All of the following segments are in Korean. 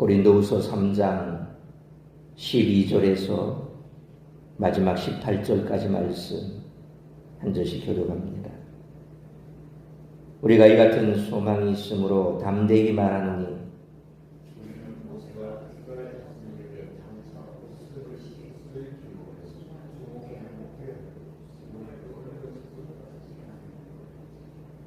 고린도후서 3장 12절에서 마지막 18절까지 말씀 한 절씩 교독합니다. 우리가 이 같은 소망이 있으므로 담대히 말하노니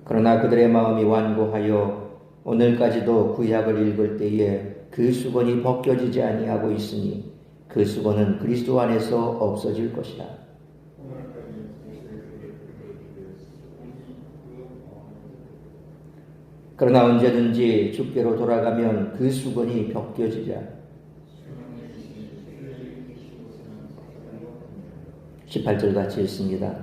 그러나 그들의 마음이 완고하여 오늘까지도 구약을 읽을 때에 그 수건이 벗겨지지 아니하고 있으니 그 수건은 그리스도 안에서 없어질 것이라. 그러나 언제든지 주께로 돌아가면 그 수건이 벗겨지자. 18절 같이 읽습니다.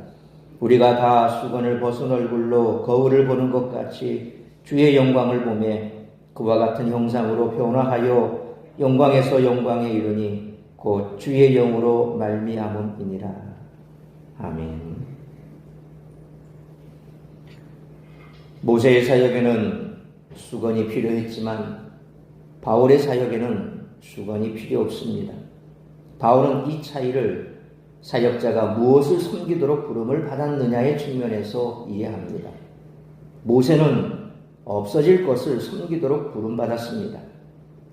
우리가 다 수건을 벗은 얼굴로 거울을 보는 것 같이 주의 영광을 보매 그와 같은 형상으로 변화하여 영광에서 영광에 이르니 곧 주의 영으로 말미암음이니라. 아멘. 모세의 사역에는 수건이 필요했지만 바울의 사역에는 수건이 필요 없습니다. 바울은 이 차이를 사역자가 무엇을 섬기도록 부름을 받았느냐의 측면에서 이해합니다. 모세는 없어질 것을 섬기도록 부름받았습니다.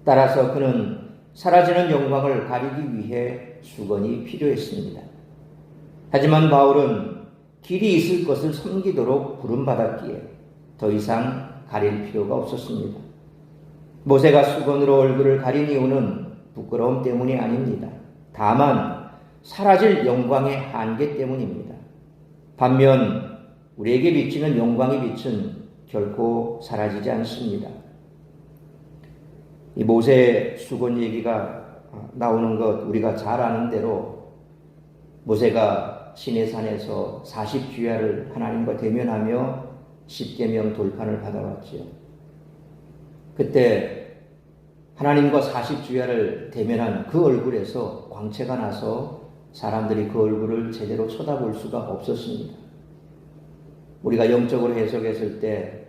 따라서 그는 사라지는 영광을 가리기 위해 수건이 필요했습니다. 하지만 바울은 길이 있을 것을 섬기도록 부름받았기에 더 이상 가릴 필요가 없었습니다. 모세가 수건으로 얼굴을 가린 이유는 부끄러움 때문이 아닙니다. 다만 사라질 영광의 한계 때문입니다. 반면 우리에게 비치는 영광의 빛은 결코 사라지지 않습니다. 이 모세 수건 얘기가 나오는 것 우리가 잘 아는 대로 모세가 시내산에서 40주야를 하나님과 대면하며 십계명 돌판을 받아왔죠. 그때 하나님과 40주야를 대면한 그 얼굴에서 광채가 나서 사람들이 그 얼굴을 제대로 쳐다볼 수가 없었습니다. 우리가 영적으로 해석했을 때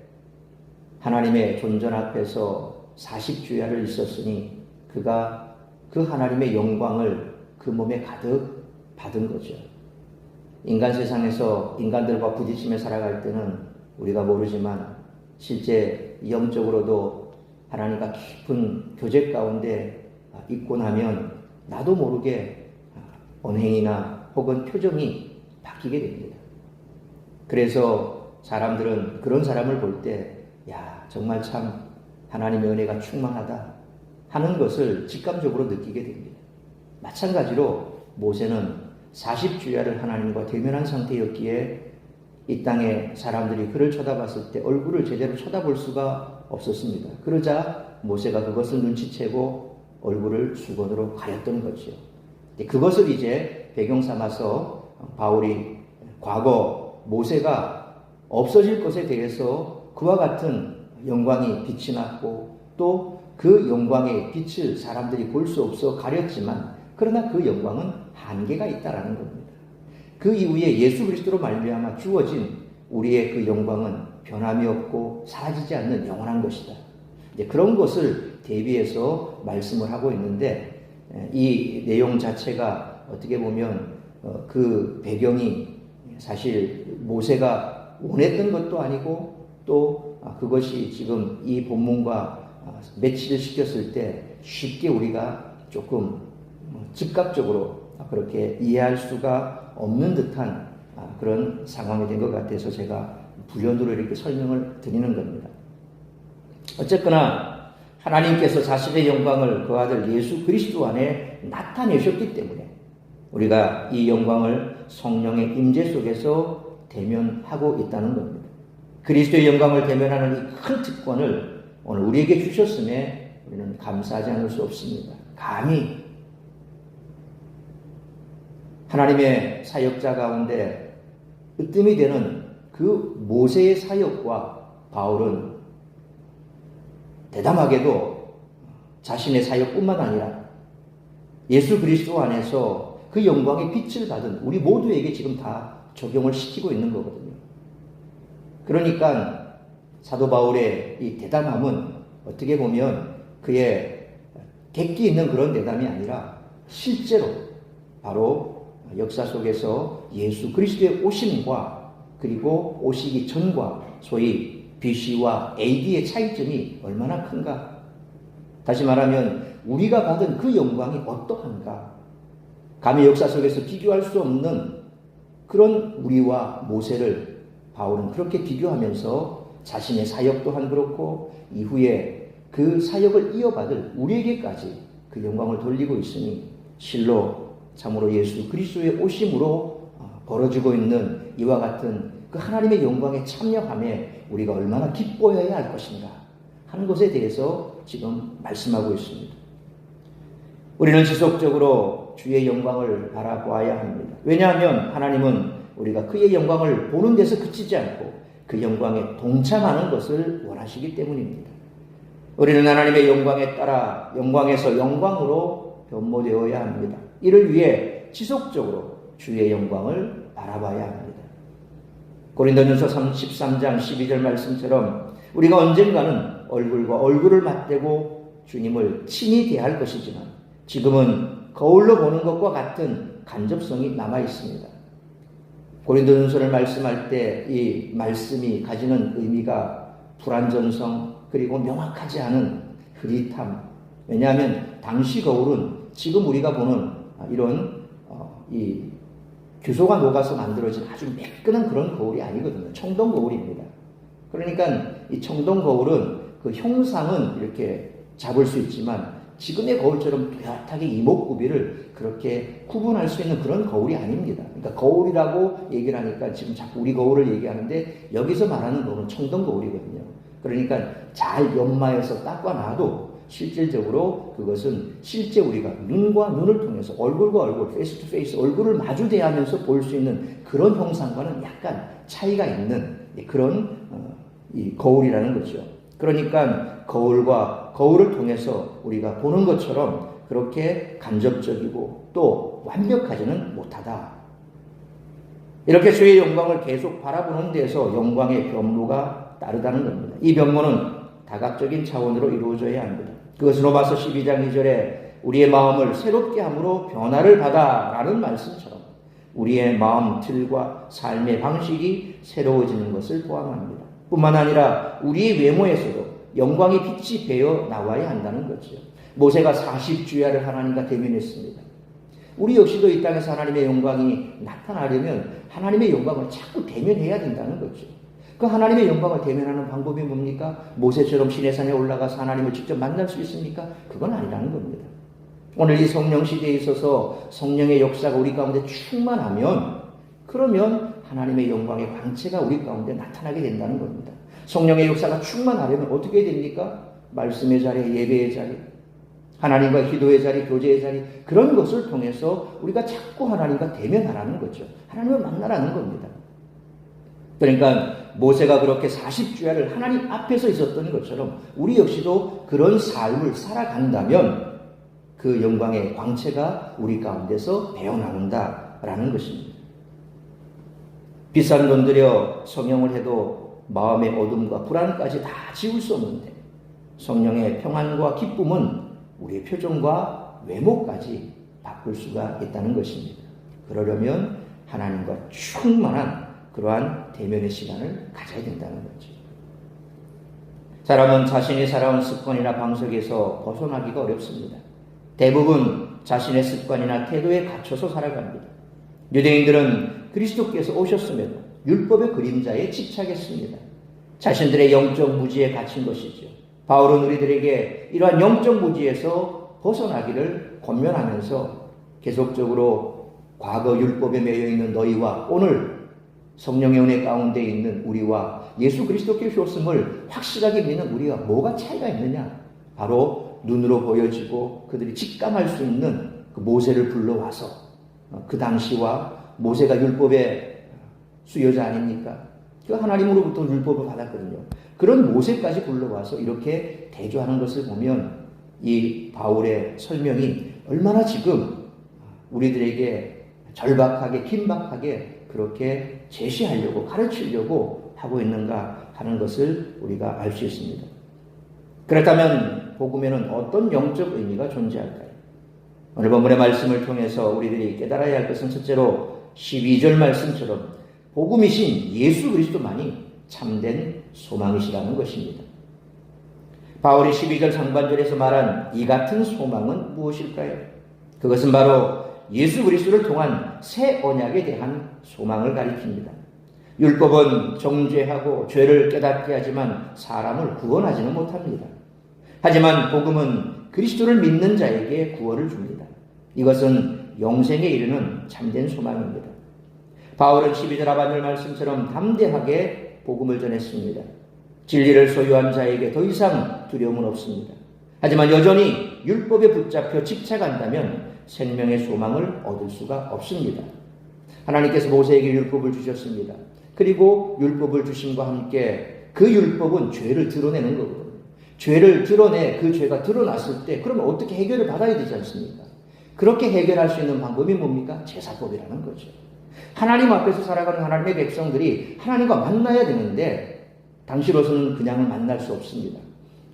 하나님의 존전 앞에서 40주야를 있었으니 그가 그 하나님의 영광을 그 몸에 가득 받은 거죠. 인간 세상에서 인간들과 부딪히며 살아갈 때는 우리가 모르지만 실제 영적으로도 하나님과 깊은 교제 가운데 있고 나면 나도 모르게 언행이나 혹은 표정이 바뀌게 됩니다. 그래서 사람들은 그런 사람을 볼 때 야, 정말 참 하나님의 은혜가 충만하다 하는 것을 직감적으로 느끼게 됩니다. 마찬가지로 모세는 40주야를 하나님과 대면한 상태였기에 이 땅에 사람들이 그를 쳐다봤을 때 얼굴을 제대로 쳐다볼 수가 없었습니다. 그러자 모세가 그것을 눈치채고 얼굴을 수건으로 가렸던 거죠. 그것을 이제 배경 삼아서 바울이 과거 모세가 없어질 것에 대해서 그와 같은 영광이 빛이 났고 또 그 영광의 빛을 사람들이 볼 수 없어 가렸지만 그러나 그 영광은 한계가 있다라는 겁니다. 그 이후에 예수 그리스도로 말미암아 주어진 우리의 그 영광은 변함이 없고 사라지지 않는 영원한 것이다. 이제 그런 것을 대비해서 말씀을 하고 있는데 이 내용 자체가 어떻게 보면 그 배경이 사실 모세가 원했던 것도 아니고 또 그것이 지금 이 본문과 매치를 시켰을 때 쉽게 우리가 조금 즉각적으로 그렇게 이해할 수가 없는 듯한 그런 상황이 된 것 같아서 제가 부연으로 이렇게 설명을 드리는 겁니다. 어쨌거나 하나님께서 자신의 영광을 그 아들 예수 그리스도 안에 나타내셨기 때문에 우리가 이 영광을 성령의 임재 속에서 대면하고 있다는 겁니다. 그리스도의 영광을 대면하는 이 큰 특권을 오늘 우리에게 주셨음에 우리는 감사하지 않을 수 없습니다. 감히 하나님의 사역자 가운데 으뜸이 되는 그 모세의 사역과 바울은 대담하게도 자신의 사역뿐만 아니라 예수 그리스도 안에서 그 영광의 빛을 받은 우리 모두에게 지금 다 적용을 시키고 있는 거거든요. 그러니까 사도 바울의 이 대담함은 어떻게 보면 그의 객기 있는 그런 대담이 아니라 실제로 바로 역사 속에서 예수 그리스도의 오심과 그리고 오시기 전과 소위 BC와 AD의 차이점이 얼마나 큰가? 다시 말하면 우리가 받은 그 영광이 어떠한가? 감히 역사 속에서 비교할 수 없는 그런 우리와 모세를 바울은 그렇게 비교하면서 자신의 사역 또한 그렇고 이후에 그 사역을 이어받을 우리에게까지 그 영광을 돌리고 있으니 실로 참으로 예수 그리스도의 오심으로 벌어지고 있는 이와 같은 그 하나님의 영광에 참여함에 우리가 얼마나 기뻐해야 할 것인가 하는 것에 대해서 지금 말씀하고 있습니다. 우리는 지속적으로 주의 영광을 바라보아야 합니다. 왜냐하면 하나님은 우리가 그의 영광을 보는 데서 그치지 않고 그 영광에 동참하는 것을 원하시기 때문입니다. 우리는 하나님의 영광에 따라 영광에서 영광으로 변모되어야 합니다. 이를 위해 지속적으로 주의 영광을 바라봐야 합니다. 고린도전서 13장 12절 말씀처럼 우리가 언젠가는 얼굴과 얼굴을 맞대고 주님을 친히 대할 것이지만 지금은 거울로 보는 것과 같은 간접성이 남아 있습니다. 고린도전서를 말씀할 때 이 말씀이 가지는 의미가 불완전성 그리고 명확하지 않은 흐릿함. 왜냐하면 당시 거울은 지금 우리가 보는 이런 이 규소가 녹아서 만들어진 아주 매끈한 그런 거울이 아니거든요. 청동 거울입니다. 그러니까 이 청동 거울은 그 형상은 이렇게 잡을 수 있지만 지금의 거울처럼 뚜렷하게 이목구비를 그렇게 구분할 수 있는 그런 거울이 아닙니다. 그러니까 거울이라고 얘기를 하니까 지금 자꾸 우리 거울을 얘기하는데 여기서 말하는 거울은 청동 거울이거든요. 그러니까 잘 연마해서 닦아놔도 실질적으로 그것은 실제 우리가 눈과 눈을 통해서 얼굴과 얼굴, 페이스 투 페이스, 얼굴을 마주 대하면서 볼 수 있는 그런 형상과는 약간 차이가 있는 그런 이 거울이라는 거죠. 그러니까 거울과 거울을 통해서 우리가 보는 것처럼 그렇게 간접적이고 또 완벽하지는 못하다. 이렇게 주의 영광을 계속 바라보는 데서 영광의 변모가 따르다는 겁니다. 이 변모는 다각적인 차원으로 이루어져야 합니다. 그것은 로마서 12장 2절에 우리의 마음을 새롭게 함으로 변화를 받아 라는 말씀처럼 우리의 마음 틀과 삶의 방식이 새로워지는 것을 포함합니다. 뿐만 아니라 우리의 외모에서도 영광의 빛이 배어 나와야 한다는 거죠. 모세가 40주야를 하나님과 대면했습니다. 우리 역시도 이 땅에서 하나님의 영광이 나타나려면 하나님의 영광을 자꾸 대면해야 된다는 거죠. 그 하나님의 영광을 대면하는 방법이 뭡니까? 모세처럼 시내산에 올라가서 하나님을 직접 만날 수 있습니까? 그건 아니라는 겁니다. 오늘 이 성령 시대에 있어서 성령의 역사가 우리 가운데 충만하면 그러면 하나님의 영광의 광채가 우리 가운데 나타나게 된다는 겁니다. 성령의 역사가 충만하려면 어떻게 됩니까? 말씀의 자리, 예배의 자리, 하나님과 기도의 자리, 교제의 자리 그런 것을 통해서 우리가 자꾸 하나님과 대면하라는 거죠. 하나님을 만나라는 겁니다. 그러니까 모세가 그렇게 40주야를 하나님 앞에서 있었던 것처럼 우리 역시도 그런 삶을 살아간다면 그 영광의 광채가 우리 가운데서 배어나온다라는 것입니다. 비싼 돈 들여 성령을 해도 마음의 어둠과 불안까지 다 지울 수 없는데 성령의 평안과 기쁨은 우리의 표정과 외모까지 바꿀 수가 있다는 것입니다. 그러려면 하나님과 충만한 그러한 대면의 시간을 가져야 된다는 거죠. 사람은 자신이 살아온 습관이나 방식에서 벗어나기가 어렵습니다. 대부분 자신의 습관이나 태도에 갇혀서 살아갑니다. 유대인들은 그리스도께서 오셨음에도 율법의 그림자에 집착했습니다. 자신들의 영적 무지에 갇힌 것이죠. 바울은 우리들에게 이러한 영적 무지에서 벗어나기를 권면하면서 계속적으로 과거 율법에 매여 있는 너희와 오늘 성령의 은혜 가운데 있는 우리와 예수 그리스도께서 오심을 확실하게 믿는 우리가 뭐가 차이가 있느냐? 바로 눈으로 보여지고 그들이 직감할 수 있는 그 모세를 불러와서 그 당시와 모세가 율법의 수여자 아닙니까? 그 하나님으로부터 율법을 받았거든요. 그런 모세까지 불러와서 이렇게 대조하는 것을 보면 이 바울의 설명이 얼마나 지금 우리들에게 절박하게 긴박하게 그렇게 제시하려고 가르치려고 하고 있는가 하는 것을 우리가 알 수 있습니다. 그렇다면 복음에는 어떤 영적 의미가 존재할까요? 오늘 본문의 말씀을 통해서 우리들이 깨달아야 할 것은 첫째로 12절 말씀처럼 복음이신 예수 그리스도만이 참된 소망이시라는 것입니다. 바울이 12절 상반절에서 말한 이 같은 소망은 무엇일까요? 그것은 바로 예수 그리스도를 통한 새 언약에 대한 소망을 가리킵니다. 율법은 정죄하고 죄를 깨닫게 하지만 사람을 구원하지는 못합니다. 하지만 복음은 그리스도를 믿는 자에게 구원을 줍니다. 이것은 영생에 이르는 참된 소망입니다. 바울은 12절 하반절 말씀처럼 담대하게 복음을 전했습니다. 진리를 소유한 자에게 더 이상 두려움은 없습니다. 하지만 여전히 율법에 붙잡혀 집착한다면 생명의 소망을 얻을 수가 없습니다. 하나님께서 모세에게 율법을 주셨습니다. 그리고 율법을 주심과 함께 그 율법은 죄를 드러내는 거거든요. 죄를 드러내 그 죄가 드러났을 때 그러면 어떻게 해결을 받아야 되지 않습니까? 그렇게 해결할 수 있는 방법이 뭡니까? 제사법이라는 거죠. 하나님 앞에서 살아가는 하나님의 백성들이 하나님과 만나야 되는데 당시로서는 그냥 만날 수 없습니다.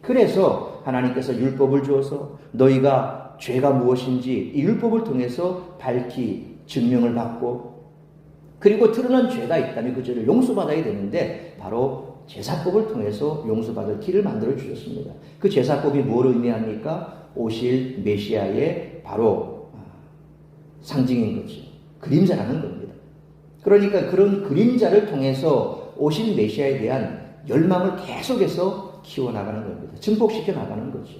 그래서 하나님께서 율법을 주어서 너희가 죄가 무엇인지 이 율법을 통해서 밝히 증명을 받고 그리고 드러난 죄가 있다면 그 죄를 용서받아야 되는데 바로 제사법을 통해서 용서받을 길을 만들어 주셨습니다. 그 제사법이 뭘 의미합니까? 오실 메시아의 바로 상징인 거죠. 그림자라는 겁니다. 그러니까 그런 그림자를 통해서 오실 메시아에 대한 열망을 계속해서 키워나가는 겁니다. 증폭시켜 나가는 거죠.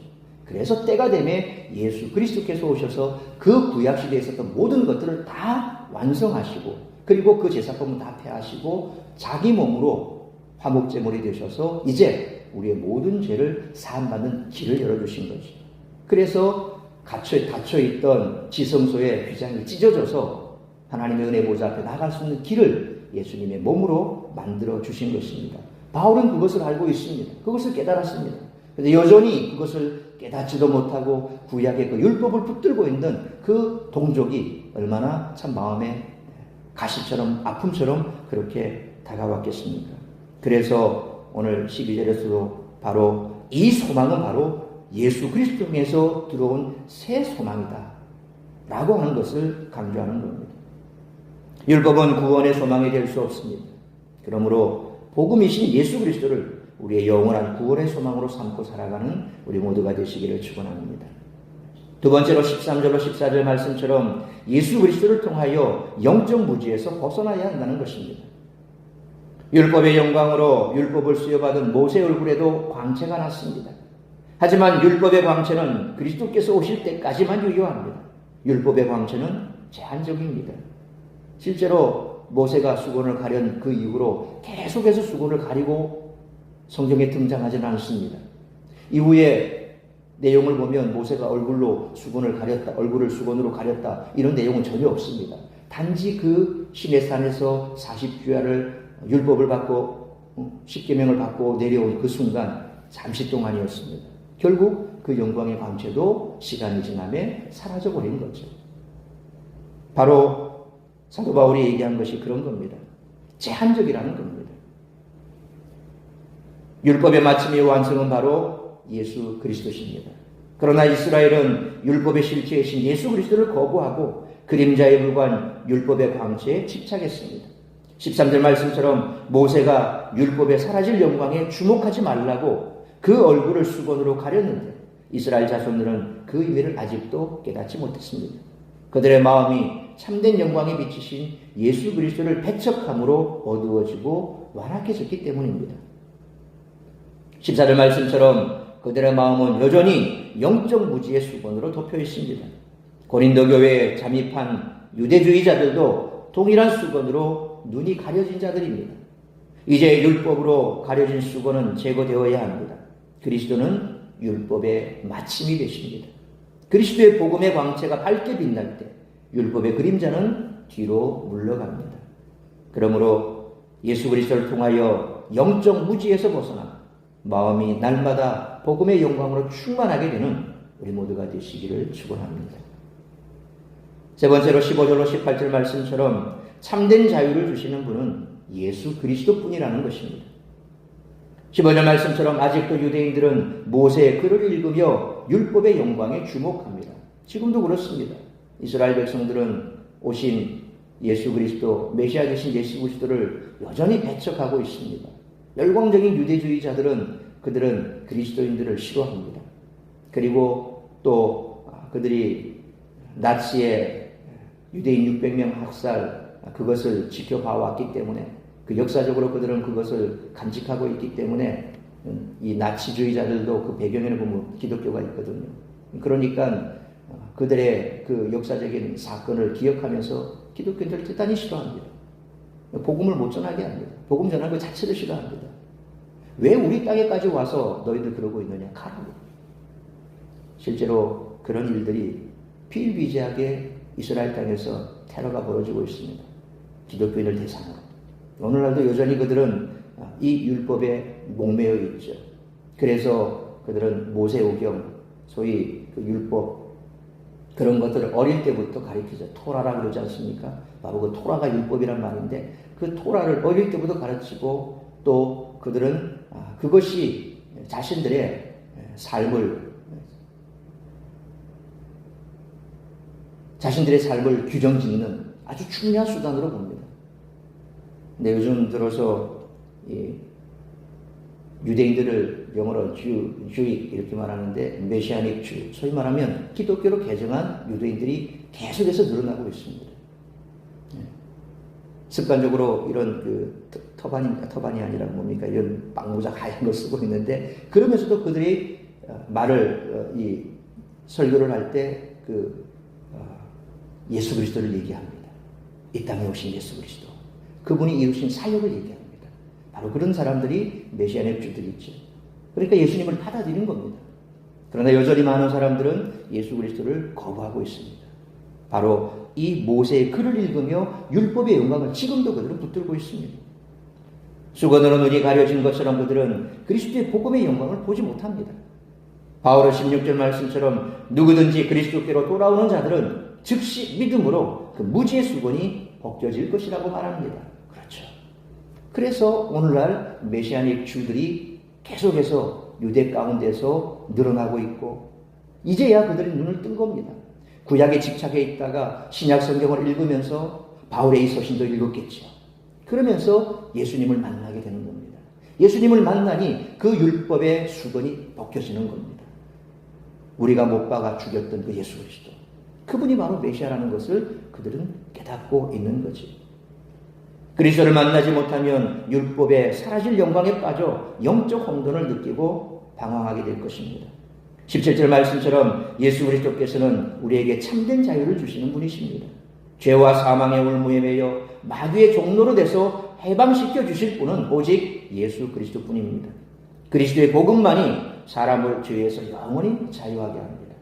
그래서 때가 되면 예수 그리스도께서 오셔서 그 구약시대에 있었던 모든 것들을 다 완성하시고 그리고 그 제사법은 다 폐하시고 자기 몸으로 화목제물이 되셔서 이제 우리의 모든 죄를 사함받는 길을 열어주신 거죠. 그래서 닫혀있던 지성소의 휘장이 찢어져서 하나님의 은혜 보좌 앞에 나갈 수 있는 길을 예수님의 몸으로 만들어 주신 것입니다. 바울은 그것을 알고 있습니다. 그것을 깨달았습니다. 그런데 여전히 그것을 깨닫지도 못하고 구약의 그 율법을 붙들고 있는 그 동족이 얼마나 참 마음에 가시처럼 아픔처럼 그렇게 다가왔겠습니까? 그래서 오늘 12절에서도 바로 이 소망은 바로 예수 그리스도 통해서 들어온 새 소망이다 라고 하는 것을 강조하는 겁니다. 율법은 구원의 소망이 될 수 없습니다. 그러므로 복음이신 예수 그리스도를 우리의 영원한 구원의 소망으로 삼고 살아가는 우리 모두가 되시기를 축원합니다. 두 번째로 13절로 14절 말씀처럼 예수 그리스도를 통하여 영적 무지에서 벗어나야 한다는 것입니다. 율법의 영광으로 율법을 수여받은 모세 얼굴에도 광채가 났습니다. 하지만 율법의 광채는 그리스도께서 오실 때까지만 유효합니다. 율법의 광채는 제한적입니다. 실제로 모세가 수건을 가련 그 이후로 계속해서 수건을 가리고 성경에 등장하지는 않습니다. 이후에 내용을 보면 모세가 얼굴을 수건으로 가렸다 이런 내용은 전혀 없습니다. 단지 그 시내산에서 40주야를 율법을 받고 10계명을 받고 내려온 그 순간 잠시 동안이었습니다. 결국 그 영광의 광채도 시간이 지남에 사라져버린 거죠. 바로 사도 바울이 얘기한 것이 그런 겁니다. 제한적이라는 겁니다. 율법의 마침의 완성은 바로 예수 그리스도십니다. 그러나 이스라엘은 율법의 실체이신 예수 그리스도를 거부하고 그림자에 불과한 율법의 광채에 집착했습니다. 13절 말씀처럼 모세가 율법의 사라질 영광에 주목하지 말라고 그 얼굴을 수건으로 가렸는데 이스라엘 자손들은 그 의미를 아직도 깨닫지 못했습니다. 그들의 마음이 참된 영광에 비치신 예수 그리스도를 배척함으로 어두워지고 완악해졌기 때문입니다. 14절 말씀처럼 그들의 마음은 여전히 영적 무지의 수건으로 덮여 있습니다. 고린도 교회에 잠입한 유대주의자들도 동일한 수건으로 눈이 가려진 자들입니다. 이제 율법으로 가려진 수건은 제거되어야 합니다. 그리스도는 율법의 마침이 되십니다. 그리스도의 복음의 광채가 밝게 빛날 때 율법의 그림자는 뒤로 물러갑니다. 그러므로 예수 그리스도를 통하여 영적 무지에서 벗어나 마음이 날마다 복음의 영광으로 충만하게 되는 우리 모두가 되시기를 축원합니다. 세 번째로 15절로 18절 말씀처럼 참된 자유를 주시는 분은 예수 그리스도뿐이라는 것입니다. 15절 말씀처럼 아직도 유대인들은 모세의 글을 읽으며 율법의 영광에 주목합니다. 지금도 그렇습니다. 이스라엘 백성들은 오신 예수 그리스도, 메시아 되신 예수 그리스도를 여전히 배척하고 있습니다. 열광적인 유대주의자들은 그들은 그리스도인들을 싫어합니다. 그리고 또 그들이 나치의 유대인 600명 학살, 그것을 지켜봐왔기 때문에, 그 역사적으로 그들은 그것을 간직하고 있기 때문에 이 나치주의자들도 그 배경에는 보면 기독교가 있거든요. 그러니까 그들의 그 역사적인 사건을 기억하면서 기독교인들을 대단히 싫어합니다. 복음을 못 전하게 합니다. 복음 전하는 것 자체를 싫어합니다. 왜 우리 땅에까지 와서 너희들 그러고 있느냐? 가라고. 실제로 그런 일들이 비일비재하게 이스라엘 땅에서 테러가 벌어지고 있습니다. 기독교인을 대상으로. 오늘날도 여전히 그들은 이 율법에 목매여 있죠. 그래서 그들은 모세오경, 소위 그 율법, 그런 것들을 어릴 때부터 가르치죠. 토라라 그러지 않습니까? 바로 그 토라가 율법이란 말인데, 그 토라를 어릴 때부터 가르치고, 또 그들은 그것이 자신들의 삶을 규정짓는 아주 중요한 수단으로 봅니다. 근데 요즘 들어서 유대인들을 영어로 주의 이렇게 말하는데, 메시아닉 주, 소위 말하면 기독교로 개정한 유대인들이 계속해서 늘어나고 있습니다. 습관적으로 이런 그 터반이 아니라 뭡니까? 이런 빵모자 하얀 걸 쓰고 있는데, 그러면서도 그들이 말을 설교를 할 때 예수 그리스도를 얘기합니다. 이 땅에 오신 예수 그리스도, 그분이 이루신 사역을 얘기합니다. 바로 그런 사람들이 메시아의 주들이 있죠. 그러니까 예수님을 받아들이는 겁니다. 그러나 여전히 많은 사람들은 예수 그리스도를 거부하고 있습니다. 바로 이 모세의 글을 읽으며 율법의 영광을 지금도 그들은 붙들고 있습니다. 수건으로 눈이 가려진 것처럼 그들은 그리스도의 복음의 영광을 보지 못합니다. 바울의 16절 말씀처럼 누구든지 그리스도께로 돌아오는 자들은 즉시 믿음으로 그 무지의 수건이 벗겨질 것이라고 말합니다. 그렇죠. 그래서 오늘날 메시아닉 주들이 계속해서 유대 가운데서 늘어나고 있고, 이제야 그들이 눈을 뜬 겁니다. 구약에 집착해 있다가 신약 성경을 읽으면서 바울의 이 서신도 읽었겠죠. 그러면서 예수님을 만나게 되는 겁니다. 예수님을 만나니 그 율법의 수건이 벗겨지는 겁니다. 우리가 못 박아 죽였던 그 예수 그리스도, 그분이 바로 메시아라는 것을 그들은 깨닫고 있는 거지. 그리스도를 만나지 못하면 율법에 사라질 영광에 빠져 영적 혼돈을 느끼고 방황하게 될 것입니다. 17절 말씀처럼 예수 그리스도께서는 우리에게 참된 자유를 주시는 분이십니다. 죄와 사망의 올무에 매여 마귀의 종로로 돼서 해방시켜 주실 분은 오직 예수 그리스도뿐입니다. 그리스도의 복음만이 사람을 죄에서 영원히 자유하게 합니다.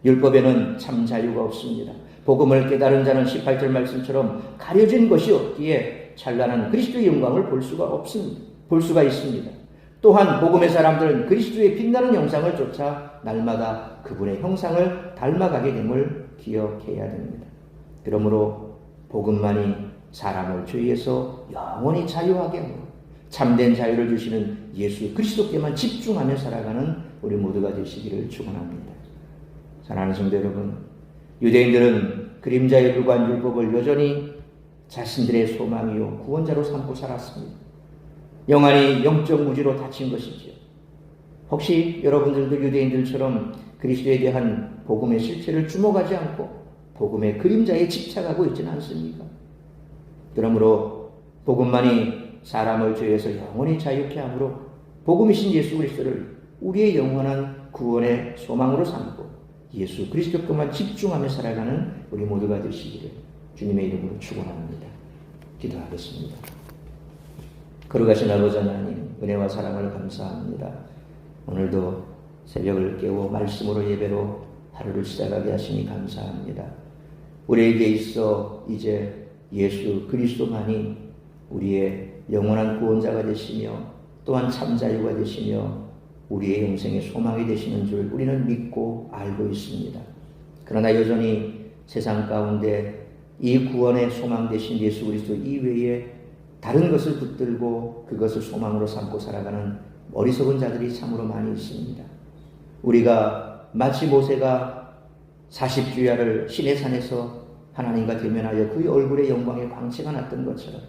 율법에는 참 자유가 없습니다. 복음을 깨달은 자는 18절 말씀처럼 가려진 것이 없기에 찬란한 그리스도의 영광을 볼 수가 있습니다. 또한 복음의 사람들은 그리스도의 빛나는 형상을 쫓아 날마다 그분의 형상을 닮아가게 됨을 기억해야 됩니다. 그러므로 복음만이 사람을 죄에서 영원히 자유하게 하고 참된 자유를 주시는 예수 그리스도께만 집중하며 살아가는 우리 모두가 되시기를 축원합니다. 사랑하는 성도 여러분, 유대인들은 그림자에 불과한 율법을 여전히 자신들의 소망이요 구원자로 삼고 살았습니다. 영안이 영적 무지로 닫힌 것이죠. 혹시 여러분들도 유대인들처럼 그리스도에 대한 복음의 실체를 주목하지 않고 복음의 그림자에 집착하고 있지는 않습니까? 그러므로 복음만이 사람을 죄에서 영원히 자유케 하므로 복음이신 예수 그리스도를 우리의 영원한 구원의 소망으로 삼고 예수 그리스도께만 집중하며 살아가는 우리 모두가 되시기를 주님의 이름으로 축원합니다. 기도하겠습니다. 거룩하신 아버지 하나님, 은혜와 사랑을 감사합니다. 오늘도 새벽을 깨워 말씀으로 예배로 하루를 시작하게 하시니 감사합니다. 우리에게 있어 이제 예수 그리스도만이 우리의 영원한 구원자가 되시며 또한 참자유가 되시며 우리의 영생의 소망이 되시는 줄 우리는 믿고 알고 있습니다. 그러나 여전히 세상 가운데 이 구원의 소망 되신 예수 그리스도 이외에 다른 것을 붙들고 그것을 소망으로 삼고 살아가는 어리석은 자들이 참으로 많이 있습니다. 우리가 마치 모세가 40주야를 시내 산에서 하나님과 대면하여 그의 얼굴의 영광의 광채가 났던 것처럼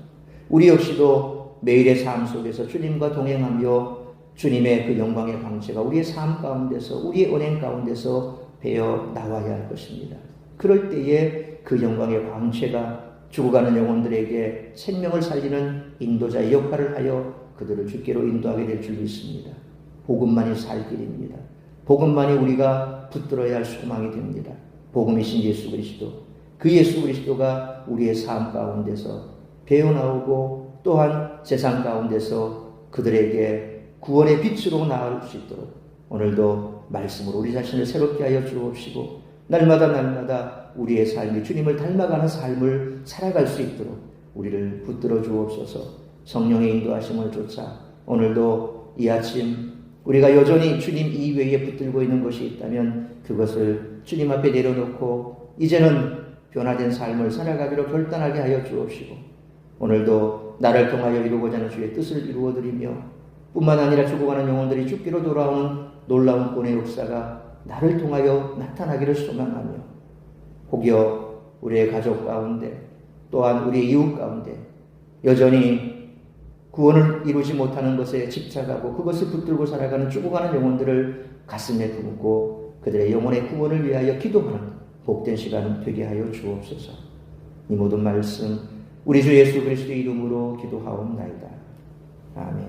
우리 역시도 매일의 삶 속에서 주님과 동행하며 주님의 그 영광의 광채가 우리의 삶 가운데서 우리의 은행 가운데서 배어 나와야 할 것입니다. 그럴 때에 그 영광의 광채가 죽어가는 영혼들에게 생명을 살리는 인도자의 역할을 하여 그들을 주께로 인도하게 될 줄 믿습니다. 복음만이 살 길입니다. 복음만이 우리가 붙들어야 할 소망이 됩니다. 복음이신 예수 그리스도, 그 예수 그리스도가 우리의 삶 가운데서 배어나오고 또한 세상 가운데서 그들에게 구원의 빛으로 나아갈 수 있도록 오늘도 말씀으로 우리 자신을 새롭게 하여 주옵시고 날마다 우리의 삶이 주님을 닮아가는 삶을 살아갈 수 있도록 우리를 붙들어 주옵소서. 성령의 인도하심을 쫓아 오늘도 이 아침 우리가 여전히 주님 이외에 붙들고 있는 것이 있다면 그것을 주님 앞에 내려놓고 이제는 변화된 삶을 살아가기로 결단하게 하여 주옵시고 오늘도 나를 통하여 이루고자 하는 주의 뜻을 이루어드리며 뿐만 아니라 죽어가는 영혼들이 주께로 돌아오는 놀라운 구원의 역사가 나를 통하여 나타나기를 소망하며 혹여 우리의 가족 가운데 또한 우리의 이웃 가운데 여전히 구원을 이루지 못하는 것에 집착하고 그것을 붙들고 살아가는 죽어가는 영혼들을 가슴에 품고 그들의 영혼의 구원을 위하여 기도하는 복된 시간 되게 하여 주옵소서. 이 모든 말씀 우리 주 예수 그리스도의 이름으로 기도하옵나이다. 아멘.